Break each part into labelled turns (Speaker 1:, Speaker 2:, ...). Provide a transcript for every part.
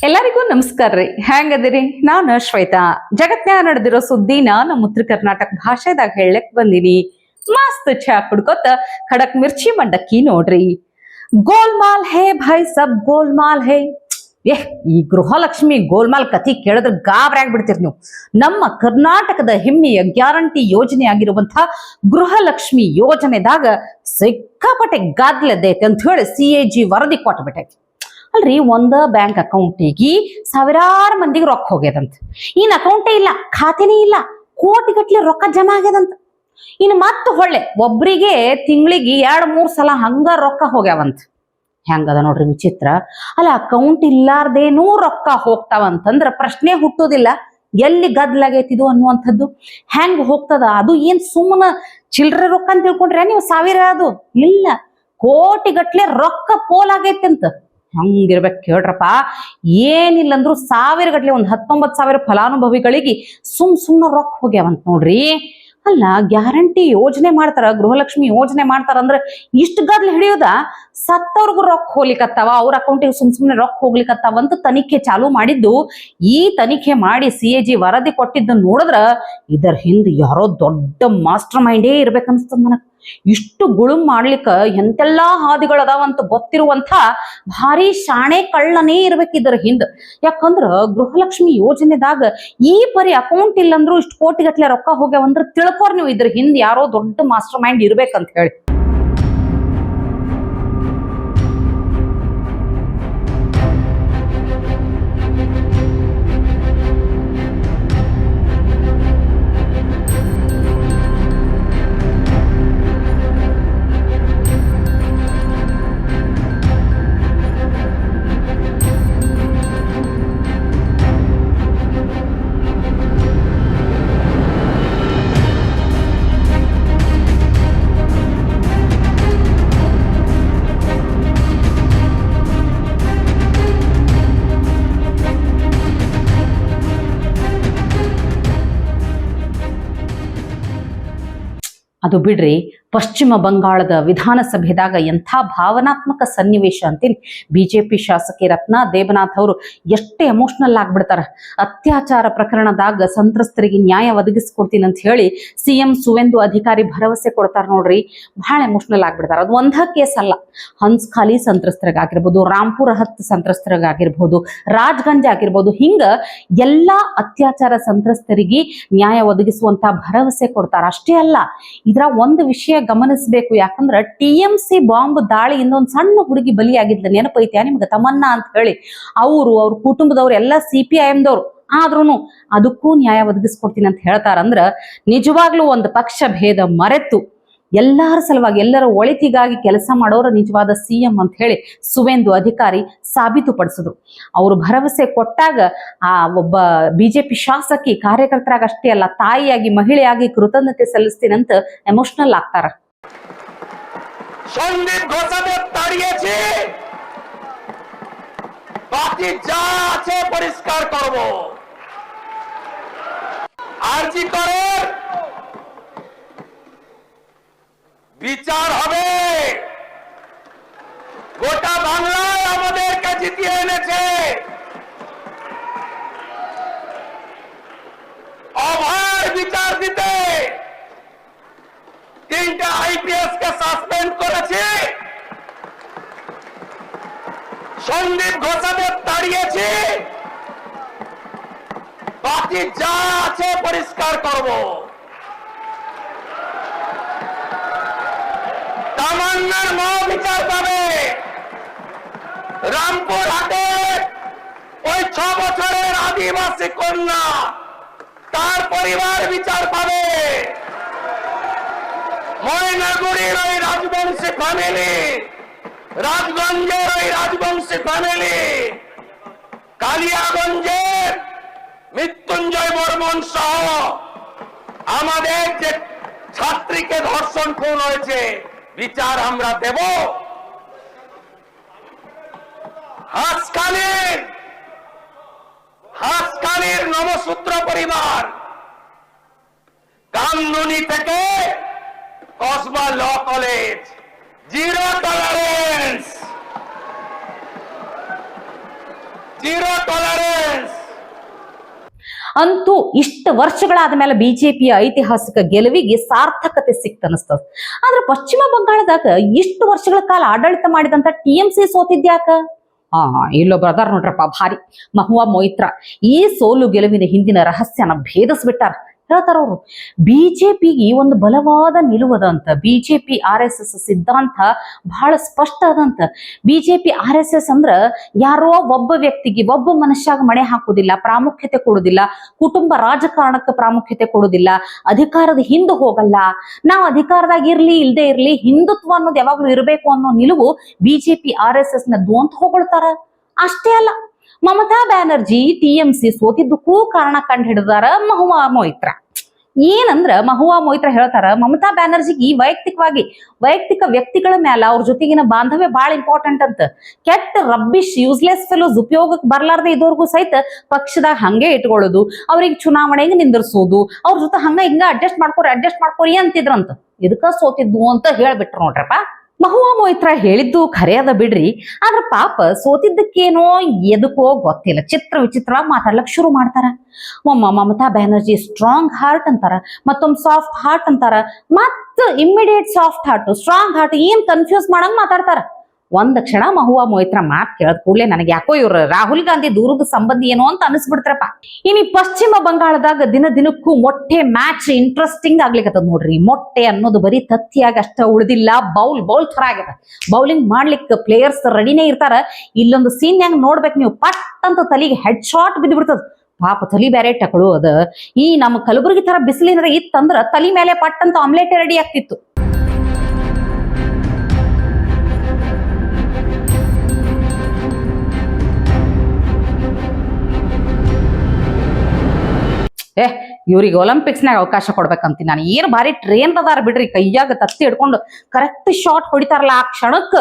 Speaker 1: ಎಲ್ಲರಿಗೂ ನಮಸ್ಕಾರ ರೀ. ಹೆಂಗದಿರಿ? ನಾನು ಶ್ವೇತಾ. ಜಗತ್ನ್ಯಾಗ ನಡೆದಿರೋ ಸುದ್ದಿನ ನಮ್ಮ ಉತ್ತರ ಕರ್ನಾಟಕ ಭಾಷೆದಾಗ ಹೇಳಕ್ ಬಂದಿನಿ. ಮಸ್ತ್ ಚಾ ಕುಡ್ಕೊತ ಖಡಕ್ ಮಿರ್ಚಿ ಮಂಡಕ್ಕಿ ನೋಡ್ರಿ. ಗೋಲ್ಮಾಲ್ ಹೇ ಭಾಯ್ ಸಬ್ ಗೋಲ್ಮಾಲ್ ಹೇ. ಈ ಗೃಹಲಕ್ಷ್ಮಿ ಗೋಲ್ಮಾಲ್ ಕಥಿ ಕೇಳಿದ್ರೆ ಗಾಬರಿ ಆಗ್ಬಿಡ್ತೀರಿ ನೀವು. ನಮ್ಮ ಕರ್ನಾಟಕದ ಹೆಮ್ಮೆಯ ಗ್ಯಾರಂಟಿ ಯೋಜನೆ ಆಗಿರುವಂತಹ ಗೃಹಲಕ್ಷ್ಮಿ ಯೋಜನೆದಾಗ ಸಿಕ್ಕಾಪಟ್ಟೆ ಗಾದ್ಲದೈತೆ ಅಂತ ಹೇಳಿ CAG ವರದಿ ಕೊಟ್ಬಿಟ್ಟೈತಿ. ಅಲ್ರಿ, ಒಂದ ಬ್ಯಾಂಕ್ ಅಕೌಂಟಿಗೆ ಸಾವಿರಾರು ಮಂದಿಗೆ ರೊಕ್ಕ ಹೋಗ್ಯದಂತ. ಇನ್ ಅಕೌಂಟೇ ಇಲ್ಲ, ಖಾತೆನೇ ಇಲ್ಲ, ಕೋಟಿಗಟ್ಲೆ ರೊಕ್ಕ ಜಮಾ ಆಗ್ಯದಂತ. ಇನ್ನು ಮತ್ತೆ ಹೊಳ್ಳೆ ಒಬ್ರಿಗೆ ತಿಂಗಳಿಗೆ 2-3 ಸಲ ಹಂಗ ರೊಕ್ಕ ಹೋಗ್ಯಾವಂತ. ಹೆಂಗದ ನೋಡ್ರಿ ವಿಚಿತ್ರ. ಅಲ್ಲ, ಅಕೌಂಟ್ ಇಲ್ಲಾರ್ದೇನೂ ರೊಕ್ಕ ಹೋಗ್ತಾವಂತಂದ್ರ ಪ್ರಶ್ನೆ ಹುಟ್ಟೋದಿಲ್ಲ, ಎಲ್ಲಿ ಗದ್ಲಾಗೈತಿದು ಅನ್ನುವಂಥದ್ದು. ಹೆಂಗ್ ಹೋಗ್ತದ ಅದು? ಏನ್ ಸುಮ್ಮನ ಚಿಲ್ಡ್ರೆ ರೊಕ್ಕ ಅಂತ ತಿಳ್ಕೊಂಡ್ರೆ ನೀವು? ಸಾವಿರ ಅದು ಇಲ್ಲ, ಕೋಟಿಗಟ್ಲೆ ರೊಕ್ಕ ಪೋಲಾಗೈತೆ ಅಂತ. ಹಂಗಿರ್ಬೇಕು ಕೇಳ್ರಪ್ಪ. ಏನಿಲ್ಲಂದ್ರು ಸಾವಿರ ಗಟ್ಲೆ, 19,000 ಫಲಾನುಭವಿಗಳಿಗೆ ಸುಮ್ನ ರೊಕ್ಕ ಹೋಗ್ಯಾವಂತ ನೋಡ್ರಿ. ಅಲ್ಲ, ಗ್ಯಾರಂಟಿ ಯೋಜನೆ ಮಾಡ್ತಾರ, ಗೃಹಲಕ್ಷ್ಮಿ ಯೋಜನೆ ಮಾಡ್ತಾರ ಅಂದ್ರೆ ಇಷ್ಟು ಗದ್ಲ ಹಿಡಿಯೋದ? ಸತ್ತವ್ರಿಗೂ ರೊಕ್ಕ ಹೋಗ್ಲಿಕ್ಕತ್ತಾವ, ಅವ್ರ ಅಕೌಂಟಿಗೆ ಸುಮ್ನೆ ರೊಕ್ಕ ಹೋಗ್ಲಿಕ್ಕತ್ತಾವ ಅಂತ ತನಿಖೆ ಚಾಲೂ ಮಾಡಿದ್ದು. ಈ ತನಿಖೆ ಮಾಡಿ CAG ವರದಿ ಕೊಟ್ಟಿದ್ದನ್ನು ನೋಡಿದ್ರ ಇದರ ಹಿಂದೆ ಯಾರೋ ದೊಡ್ಡ ಮಾಸ್ಟರ್ ಮೈಂಡೇ ಇರ್ಬೇಕನ್ಸ್ತದ ನನಗೆ. ಇಷ್ಟು ಗುಳುಮ್ ಮಾಡ್ಲಿಕ್ಕ ಎಂತೆಲ್ಲಾ ಹಾದಿಗಳದಾವಂತ ಗೊತ್ತಿರುವಂತ ಭಾರಿ ಶಾಣೆ ಕಳ್ಳನೇ ಇರ್ಬೇಕು ಇದರ ಹಿಂದ. ಯಾಕಂದ್ರ ಗೃಹಲಕ್ಷ್ಮಿ ಯೋಜನೆದಾಗ ಈ ಪರಿ ಅಕೌಂಟ್ ಇಲ್ಲಂದ್ರು ಇಷ್ಟು ಕೋಟಿಗಟ್ಲೆ ರೊಕ್ಕ ಹೋಗ್ಯಾವಂದ್ರ ತಿಳ್ಕೊರ್ ನೀವು, ಇದ್ರ ಹಿಂದ್ ಯಾರೋ ದೊಡ್ಡ ಮಾಸ್ಟರ್ ಮೈಂಡ್ ಇರ್ಬೇಕಂತ ಹೇಳಿ. ಅದು ಬಿಡ್ರಿ, ಪಶ್ಚಿಮ ಬಂಗಾಳದ ವಿಧಾನಸಭೆದಾಗ ಎಂಥ ಭಾವನಾತ್ಮಕ ಸನ್ನಿವೇಶ ಅಂತೀನಿ. BJP ಶಾಸಕಿ ರತ್ನಾ ದೇಬನಾಥ್ ಅವರು ಎಷ್ಟೇ ಎಮೋಷನಲ್ ಆಗ್ಬಿಡ್ತಾರ. ಅತ್ಯಾಚಾರ ಪ್ರಕರಣದಾಗ ಸಂತ್ರಸ್ತರಿಗೆ ನ್ಯಾಯ ಒದಗಿಸ್ಕೊಡ್ತೀನಿ ಅಂತ ಹೇಳಿ CM ಸುವೇಂದು ಅಧಿಕಾರಿ ಭರವಸೆ ಕೊಡ್ತಾರ ನೋಡ್ರಿ. ಬಹಳ ಎಮೋಷನಲ್ ಆಗ್ಬಿಡ್ತಾರ. ಅದು ಒಂದ ಕೇಸ್ ಅಲ್ಲ, ಹನ್ಸ್ಖಾಲಿ ಸಂತ್ರಸ್ತರಿಗಾಗಿರ್ಬೋದು, ರಾಂಪುರ 10 ಸಂತ್ರಸ್ತರಿಗಾಗಿರ್ಬೋದು, ರಾಜ್ಗಂಜ್ ಆಗಿರ್ಬೋದು, ಹಿಂಗ ಎಲ್ಲಾ ಅತ್ಯಾಚಾರ ಸಂತ್ರಸ್ತರಿಗೆ ನ್ಯಾಯ ಒದಗಿಸುವಂತ ಭರವಸೆ ಕೊಡ್ತಾರ. ಅಷ್ಟೇ ಅಲ್ಲ, ಇದ್ರ ಒಂದು ವಿಷಯ ಗಮನಿಸಬೇಕು. ಯಾಕಂದ್ರ TMC ಬಾಂಬ್ ದಾಳಿ ಇನ್ನೊಂದು ಸಣ್ಣ ಹುಡುಗಿ ಬಲಿಯಾಗಿದ್ಲ, ನೆನಪೈತ್ಯಾ ನಿಮ್ಗೆ? ತಮನ್ನಾ ಅಂತ ಹೇಳಿ. ಅವ್ರ ಕುಟುಂಬದವ್ರು ಎಲ್ಲ CPIM ದವ್ರು. ಆದ್ರೂನು ಅದಕ್ಕೂ ನ್ಯಾಯ ಒದಗಿಸ್ಕೊಡ್ತೀನಿ ಅಂತ ಹೇಳ್ತಾರಂದ್ರ ನಿಜವಾಗ್ಲೂ ಒಂದು ಪಕ್ಷ ಭೇದ ಮರೆತು ಎಲ್ಲರ ಸಲುವಾಗಿ, ಎಲ್ಲರ ಒಳಿತಿಗಾಗಿ ಕೆಲಸ ಮಾಡೋರ ನಿಜವಾದ CM ಅಂತ ಹೇಳಿ ಸುವೇಂದು ಅಧಿಕಾರಿ ಸಾಬೀತುಪಡಿಸಿದ್ರು. ಅವರು ಭರವಸೆ ಕೊಟ್ಟಾಗ ಆ ಒಬ್ಬ BJP ಶಾಸಕಿ ಕಾರ್ಯಕರ್ತರಾಗ ಅಷ್ಟೇ ಅಲ್ಲ, ತಾಯಿಯಾಗಿ, ಮಹಿಳೆಯಾಗಿ ಕೃತಜ್ಞತೆ ಸಲ್ಲಿಸ್ತೀನಂತ ಎಮೋಷನಲ್ ಆಗ್ತಾರ.
Speaker 2: সন্দীপ ঘোষাকে তাড়িয়েছি, বাকি যা আছে পরিষ্কার করব। আরজি করে বিচার হবে। গোটা বাংলায় আমাদেরকে জিতিয়ে এনেছে। অভয় বিচার দিতে 3টে IPS কে সাসপেন্ড করেছে। সন্দীপ ঘোষাকে তাড়িয়েছি, বাকি যা আছে পরিষ্কার করব। তামান্নার মা বিচার পাবে। রামপুর হাটে ওই 6 বছরের আদিবাসী কন্যা, তার পরিবার বিচার পাবে। ময়নাগুড়ির ওই রাজবংশী ফ্যামিলি, রাজগঞ্জের ওই রাজবংশী ফ্যামিলি, কালিয়াগঞ্জের মৃত্যুঞ্জয় বর্মন সহ আমাদের যে ছাত্রীকে ধর্ষণ খুন হয়েছে, বিচার আমরা দেব। হাসখালির নমসূত্র পরিবার, কামদুনি থেকে Kasba Law College, zero tolerance. Zero tolerance.
Speaker 1: ಅಂತೂ ಇಷ್ಟು ವರ್ಷಗಳಾದ ಮೇಲೆ ಬಿಜೆಪಿಯ ಐತಿಹಾಸಿಕ ಗೆಲುವಿಗೆ ಸಾರ್ಥಕತೆ ಸಿಕ್ತನಿಸ್ತದ. ಆದ್ರೆ ಪಶ್ಚಿಮ ಬಂಗಾಳದಾಗ ಇಷ್ಟು ವರ್ಷಗಳ ಕಾಲ ಆಡಳಿತ ಮಾಡಿದಂತ ಟಿಎಂಸಿ ಸೋತಿದ್ಯಾಕ? ಇಲ್ಲೊಬ್ಬ ಅದಾರ ನೋಡ್ರಪ್ಪ ಭಾರಿ, ಮಹುವಾ ಮೊಯಿತ್ರಾ. ಈ ಸೋಲು ಗೆಲುವಿನ ಹಿಂದಿನ ರಹಸ್ಯನ ಭೇದಿಸ್ಬಿಟ್ಟಾರ. ಹೇಳ್ತಾರ ಅವರು, ಬಿಜೆಪಿಗೆ ಒಂದು ಬಲವಾದ ನಿಲುವದಂತ. ಬಿಜೆಪಿ RSS ಸಿದ್ಧಾಂತ ಬಹಳ ಸ್ಪಷ್ಟ ಅದಂತ. ಬಿಜೆಪಿ RSS ಅಂದ್ರ ಯಾರೋ ಒಬ್ಬ ವ್ಯಕ್ತಿಗೆ, ಒಬ್ಬ ಮನುಷ್ಯಾಗ ಮಣೆ ಹಾಕುದಿಲ್ಲ, ಪ್ರಾಮುಖ್ಯತೆ ಕೊಡುದಿಲ್ಲ, ಕುಟುಂಬ ರಾಜಕಾರಣಕ್ಕೆ ಪ್ರಾಮುಖ್ಯತೆ ಕೊಡುದಿಲ್ಲ, ಅಧಿಕಾರದ ಹಿಂದೆ ಹೋಗಲ್ಲ. ನಾವು ಅಧಿಕಾರದಾಗ ಇರ್ಲಿ ಇಲ್ದೇ ಇರ್ಲಿ, ಹಿಂದುತ್ವ ಅನ್ನೋದು ಯಾವಾಗ್ಲೂ ಇರಬೇಕು ಅನ್ನೋ ನಿಲುವು ಬಿಜೆಪಿ RSS ನದ್ದು ಅಂತ ಹೊಗಳ್ತಾರ. ಅಷ್ಟೇ ಅಲ್ಲ, ಮಮತಾ ಬ್ಯಾನರ್ಜಿ ಟಿಎಂಸಿ ಸೋತಿದ್ದಕ್ಕೂ ಕಾರಣ ಕಂಡು ಹಿಡಿದಾರ ಮಹುವಾ ಮೊಯಿತ್ರಾ. ಏನಂದ್ರ ಮಹುವಾ ಮೊಯಿತ್ರಾ ಹೇಳ್ತಾರ, ಮಮತಾ ಬ್ಯಾನರ್ಜಿಗೆ ವೈಯಕ್ತಿಕ ವ್ಯಕ್ತಿಗಳ ಮೇಲೆ ಅವ್ರ ಜೊತೆಗಿನ ಬಾಂಧವ್ಯ ಬಹಳ ಇಂಪಾರ್ಟೆಂಟ್ ಅಂತ. ಕೆಟ್ಟ ರಬ್ಬಿಶ್ ಯೂಸ್ಲೆಸ್ ಫೆಲೋಸ್ ಉಪಯೋಗಕ್ಕೆ ಬರ್ಲಾರ್ದೆ ಇದ್ದವ್ರಿಗೂ ಸಹಿತ ಪಕ್ಷದಾಗ ಹಂಗೆ ಇಟ್ಕೊಳ್ಳೋದು, ಅವ್ರಿಗೆ ಚುನಾವಣೆಗೆ ನಿಂದಿರ್ಸೋದು, ಅವ್ರ ಜೊತೆ ಹಿಂಗ ಅಡ್ಜಸ್ಟ್ ಮಾಡ್ಕೋರಿ ಅಂತಿದ್ರಂತ. ಇದಕ್ಕ ಸೋತಿದ್ದು ಅಂತ ಹೇಳ್ಬಿಟ್ರು ನೋಡ್ರಪ್ಪ. ಮಹುವಾ ಮೊಯಿತ್ರಾ ಹೇಳಿದ್ದು ಖರೆ ಅದ ಬಿಡ್ರಿ, ಆದ್ರ ಪಾಪ ಸೋತಿದ್ದಕ್ಕೇನೋ ಎದಕ್ಕೋ ಗೊತ್ತಿಲ್ಲ, ಚಿತ್ರ ವಿಚಿತ್ರವಾಗಿ ಮಾತಾಡ್ಲಕ್ ಶುರು ಮಾಡ್ತಾರ. ಒಮ್ಮ ಮಮತಾ ಬ್ಯಾನರ್ಜಿ ಸ್ಟ್ರಾಂಗ್ ಹಾರ್ಟ್ ಅಂತಾರ, ಮತ್ತೊಮ್ಮೆ ಸಾಫ್ಟ್ ಹಾರ್ಟ್ ಅಂತಾರ, ಮತ್ತ immediate soft heart strong heart ಏನ್ ಕನ್ಫ್ಯೂಸ್ ಮಾಡಂಗ್ ಮಾತಾಡ್ತಾರ. ಒಂದ್ ಕ್ಷಣ ಮಹುವಾ ಮೊಯಿತ್ರಾ ಮಾತ್ ಕೇಳದ್ ಕೂಡ್ಲೆ ನನಗೆ ಯಾಕೋ ಇವ್ರು ರಾಹುಲ್ ಗಾಂಧಿ ದೂರದ ಸಂಬಂಧಿ ಏನೋ ಅಂತ ಅನಿಸ್ಬಿಡ್ತಾರಪ್ಪ. ಇನ್ನು ಪಶ್ಚಿಮ ಬಂಗಾಳದಾಗ ದಿನಕ್ಕೂ ಮೊಟ್ಟೆ ಮ್ಯಾಚ್ ಇಂಟ್ರೆಸ್ಟಿಂಗ್ ಆಗ್ಲಿಕ್ಕತ್ತದ ನೋಡ್ರಿ. ಮೊಟ್ಟೆ ಅನ್ನೋದು ಬರೀ ತತ್ತಿಯಾಗಿ ಅಷ್ಟ ಉಳಿದಿಲ್ಲ, ಬೌಲ್ ತರ ಆಗ್ಯದ. ಬೌಲಿಂಗ್ ಮಾಡ್ಲಿಕ್ಕೆ ಪ್ಲೇಯರ್ಸ್ ರೆಡಿನೇ ಇರ್ತಾರ. ಇಲ್ಲೊಂದು ಸೀನ್ಯಾಗ ನೋಡ್ಬೇಕು ನೀವು, ಪಟ್ ಅಂತ ತಲೆಗೆ ಹೆಡ್ ಶಾಟ್ ಬಿದ್ದ್ಬಿಡ್ತದ. ಪಾಪ ತಲಿ ಬೇರೆ ಟಕಳು ಅದ. ಈ ನಮ್ಮ ಕಲಬುರಗಿ ತರ ಬಿಸಿಲಿನ ಇತ್ತಂದ್ರ ತಲಿ ಮೇಲೆ ಪಟ್ ಅಂತ ಆಮ್ಲೆಟ್ ರೆಡಿ ಆಗ್ತಿತ್ತು. ಇವ್ರಿಗೆ ಒಲಿಂಪಿಕ್ಸ್ನಾಗ ಅವಕಾಶ ಕೊಡ್ಬೇಕಂತೀನಿ ನಾನು. ಏನು ಭಾರಿ ಟ್ರೇನ್ ಅದಾರ ಬಿಡ್ರಿ, ಕೈಯಾಗ ತತ್ತಿ ಹಿಡ್ಕೊಂಡು ಕರೆಕ್ಟ್ ಶಾಟ್ ಹೊಡಿತಾರಲ್ಲ ಆ ಕ್ಷಣಕ್ಕ,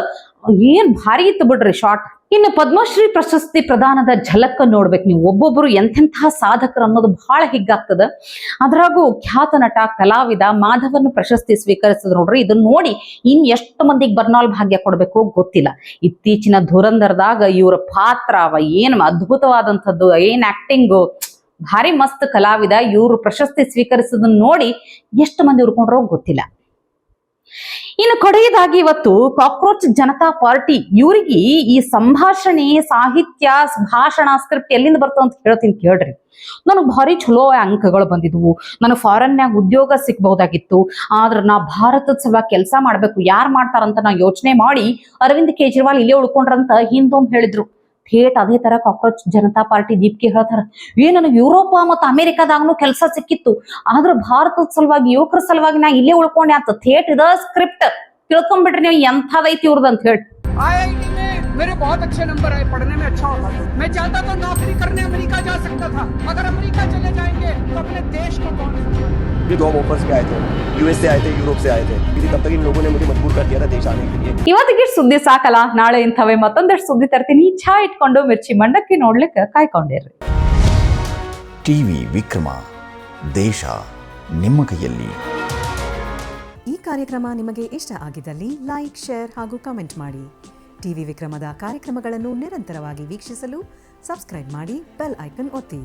Speaker 1: ಏನ್ ಭಾರಿ ಇತ್ತು ಬಿಡ್ರಿ ಶಾಟ್. ಇನ್ನು ಪದ್ಮಶ್ರೀ ಪ್ರಶಸ್ತಿ ಪ್ರದಾನದ ಝಲಕ್ ನೋಡ್ಬೇಕು ನೀವು. ಒಬ್ಬೊಬ್ರು ಎಂತೆಂತಹ ಸಾಧಕರು ಅನ್ನೋದು ಬಹಳ ಹಿಗ್ಗಾಗ್ತದ. ಅದ್ರಾಗೂ ಖ್ಯಾತ ನಟ ಕಲಾವಿದ ಮಾಧವನ್ ಪ್ರಶಸ್ತಿ ಸ್ವೀಕರಿಸಿದ್ರು ನೋಡ್ರಿ. ಇದನ್ನ ನೋಡಿ ಇನ್ ಎಷ್ಟು ಮಂದಿಗೆ ಬರ್ನಾಲ್ ಭಾಗ್ಯ ಕೊಡ್ಬೇಕು ಗೊತ್ತಿಲ್ಲ. ಇತ್ತೀಚಿನ ಧುರಂಧರದಾಗ ಇವ್ರ ಪಾತ್ರ ಏನ್ ಅದ್ಭುತವಾದಂಥದ್ದು, ಏನ್ ಆಕ್ಟಿಂಗು, ಭಾರಿ ಮಸ್ತ್ ಕಲಾವಿದ. ಇವ್ರು ಪ್ರಶಸ್ತಿ ಸ್ವೀಕರಿಸೋದನ್ನ ನೋಡಿ ಎಷ್ಟು ಮಂದಿ ಉರ್ಕೊಂಡ್ರೋ ಗೊತ್ತಿಲ್ಲ. ಇನ್ನು ಕೊನೆಯದಾಗಿ ಇವತ್ತು ಕಾಕ್ರೋಚ್ ಜನತಾ ಪಾರ್ಟಿ ಇವರಿಗೆ ಈ ಸಂಭಾಷಣೆ, ಸಾಹಿತ್ಯ, ಭಾಷಣ, ಸ್ಕ್ರಿಪ್ಟ್ ಎಲ್ಲಿಂದ ಬರ್ತವ ಅಂತ ಹೇಳ್ತೀನಿ ಕೇಳ್ರಿ. ನನಗೆ ಭಾರಿ ಚಲೋ ಅಂಕಗಳು ಬಂದಿದ್ವು. ನನಗೆ ಫಾರಿನ್ಯಾಗ ಉದ್ಯೋಗ ಸಿಕ್ಬಹುದಾಗಿತ್ತು. ಆದ್ರೆ ನಾ ಭಾರತದ ಸಲುವಾಗಿ ಕೆಲಸ ಮಾಡ್ಬೇಕು, ಯಾರು ಮಾಡ್ತಾರಂತ ನಾ ಯೋಚನೆ ಮಾಡಿ ಅರವಿಂದ್ ಕೇಜ್ರಿವಾಲ್ ಇಲ್ಲೇ ಉಳ್ಕೊಂಡ್ರಂತ ಹಿಂದೊಮ್ಮೆ ಹೇಳಿದ್ರು. ಥೇಟ್ ಅದೇ ತರ ಕಾಕ್ರೋಚ್ ಜನತಾ ಪಾರ್ಟಿ ದೀಪ್ಗೆ ಹೇಳ್ತಾರ, ನನಗೆ ಯುರೋಪ ಮತ್ತು ಅಮೆರಿಕಾದಾಗನು ಕೆಲಸ ಸಿಕ್ಕಿತ್ತು, ಆದ್ರೆ ಭಾರತದ ಸಲುವಾಗಿ, ಯುವಕರ ಸಲುವಾಗಿ ನಾ ಇಲ್ಲೇ ಉಳ್ಕೊಂಡೆ ಅಂತ. ಥೇಟ್ ಇದ ಸ್ಕ್ರಿಪ್ಟ್ ತಿಳ್ಕೊಂಡ್ಬಿಟ್ರಿ ನೀವು ಎಂಥದೈತಿ ಇವ್ರದ್ದು ಅಂತ ಹೇಳಿ.
Speaker 3: IIT में मेरे बहुत अच्छे नंबर आए, पढ़ने में अच्छा होता था। मैं चाहता तो नौकरी करने अमेरिका जा सकता था। अगर अमेरिका चले जाएंगे तो अपने देश को कौन संभालेगा?
Speaker 4: ये जॉब ऑफर्स भी आए थे, यूएस से आए थे, यूरोप से आए थे, लेकिन तब तक इन लोगों ने मुझे मजबूर कर दिया था देश आने के लिए।
Speaker 1: ಇವತ್ತಿಗೆ ಸುದ್ದಿ ಸಾಕಲ್ಲ, ನಾಳೆ ಇಂಥವೇ ಮತ್ತೊಂದಷ್ಟು ಸುದ್ದಿ ತರ್ತೀನಿ. ಚಾ ಇಟ್ಕೊಂಡು ಮಿರ್ಚಿ ಮಂಡಕ್ಕಿ ನೋಡ್ಲಿಕ್ಕೆ ಕಾಯ್ಕೊಂಡಿರ್ರಿ.
Speaker 5: ಟಿವಿ ವಿಕ್ರಮ, ದೇಶ ನಿಮ್ಮ ಕೈಯಲ್ಲಿ.
Speaker 6: ಈ ಕಾರ್ಯಕ್ರಮ ನಿಮಗೆ ಇಷ್ಟ ಆಗಿದ್ದಲ್ಲಿ ಲೈಕ್, ಶೇರ್ ಹಾಗೂ ಕಮೆಂಟ್ ಮಾಡಿ. ಟಿವಿ ವಿಕ್ರಮದ ಕಾರ್ಯಕ್ರಮಗಳನ್ನು ನಿರಂತರವಾಗಿ ವೀಕ್ಷಿಸಲು ಸಬ್ಸ್ಕ್ರೈಬ್ ಮಾಡಿ, ಬೆಲ್ ಐಕನ್ ಒತ್ತಿ.